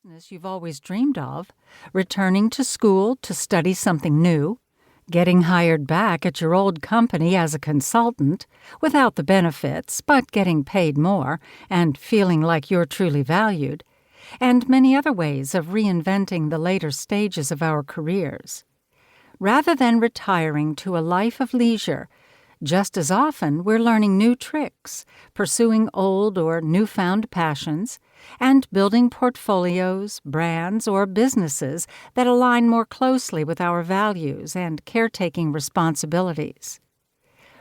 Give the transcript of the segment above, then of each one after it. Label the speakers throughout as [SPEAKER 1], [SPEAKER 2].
[SPEAKER 1] business you've always dreamed of, returning to school to study something new, getting hired back at your old company as a consultant without the benefits but getting paid more and feeling like you're truly valued, and many other ways of reinventing the later stages of our careers. Rather than retiring to a life of leisure, just as often we're learning new tricks, pursuing old or newfound passions, and building portfolios, brands, or businesses that align more closely with our values and caretaking responsibilities.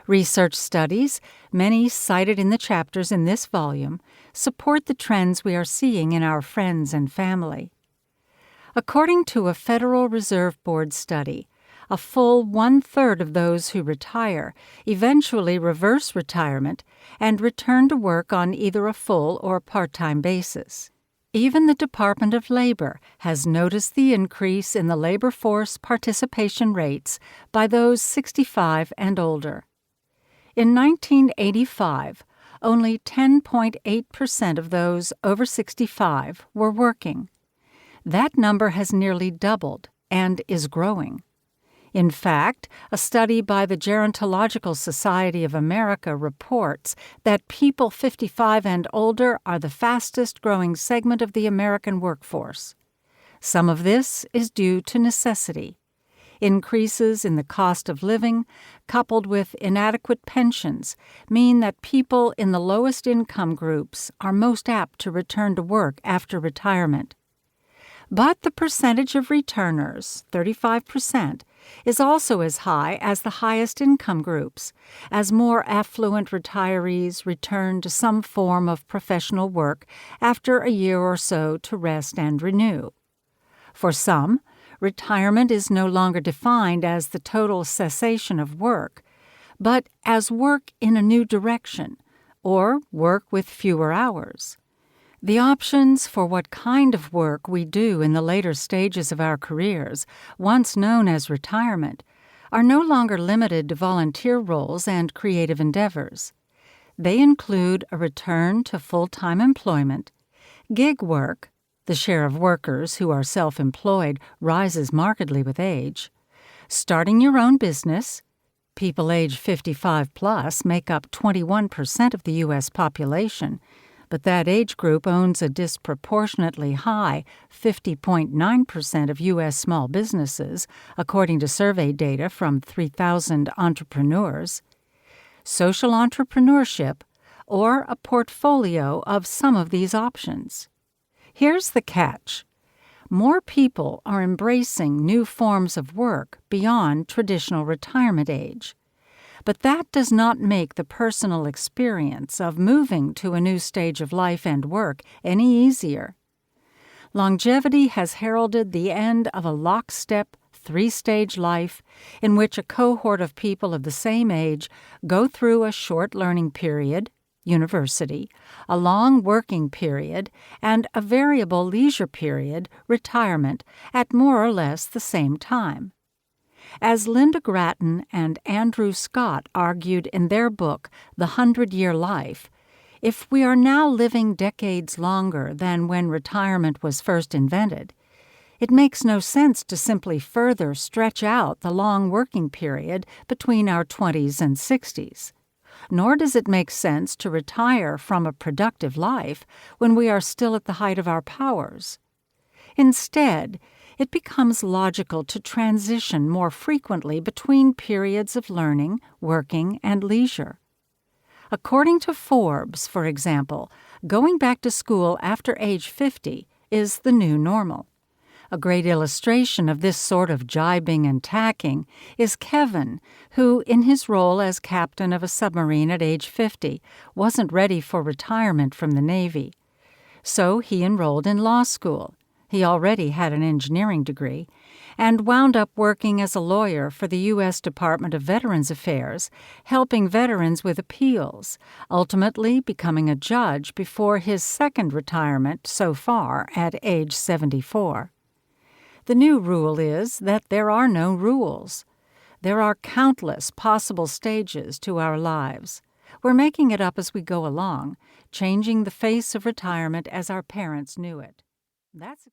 [SPEAKER 1] Research studies, many cited in the chapters in this volume, support the trends we are seeing in our friends and family. According to a Federal Reserve Board study, a full 1/3 of those who retire eventually reverse retirement and return to work on either a full or part-time basis. Even the Department of Labor has noticed the increase in the labor force participation rates by those 65 and older. In 1985, only 10.8% of those over 65 were working. That number has nearly doubled and is growing. In fact, a study by the Gerontological Society of America reports that people 55 and older are the fastest-growing segment of the American workforce. Some of this is due to necessity. Increases in the cost of living, coupled with inadequate pensions, mean that people in the lowest income groups are most apt to return to work after retirement. But the percentage of returners, 35%, is also as high as the highest income groups, as more affluent retirees return to some form of professional work after a year or so to rest and renew. For some, retirement is no longer defined as the total cessation of work, but as work in a new direction, or work with fewer hours. The options for what kind of work we do in the later stages of our careers, once known as retirement, are no longer limited to volunteer roles and creative endeavors. They include a return to full-time employment, gig work — the share of workers who are self-employed rises markedly with age — starting your own business — people age 55 plus make up 21% of the U.S. population, but that age group owns a disproportionately high 50.9% of U.S. small businesses, according to survey data from 3,000 entrepreneurs. Social entrepreneurship, or a portfolio of some of these options. Here's the catch. More people are embracing new forms of work beyond traditional retirement age. But that does not make the personal experience of moving to a new stage of life and work any easier. Longevity has heralded the end of a lockstep, three-stage life in which a cohort of people of the same age go through a short learning period, university, a long working period, and a variable leisure period, retirement, at more or less the same time. As Linda Grattan and Andrew Scott argued in their book, The 100-Year Life, if we are now living decades longer than when retirement was first invented, it makes no sense to simply further stretch out the long working period between our 20s and 60s. Nor does it make sense to retire from a productive life when we are still at the height of our powers. Instead, it becomes logical to transition more frequently between periods of learning, working, and leisure. According to Forbes, for example, going back to school after age 50 is the new normal. A great illustration of this sort of jibing and tacking is Kevin, who, in his role as captain of a submarine at age 50, wasn't ready for retirement from the Navy. So he enrolled in law school. He already had an engineering degree, and wound up working as a lawyer for the U.S. Department of Veterans Affairs, helping veterans with appeals, ultimately becoming a judge before his second retirement so far at age 74. The new rule is that there are no rules. There are countless possible stages to our lives. We're making it up as we go along, changing the face of retirement as our parents knew it. That's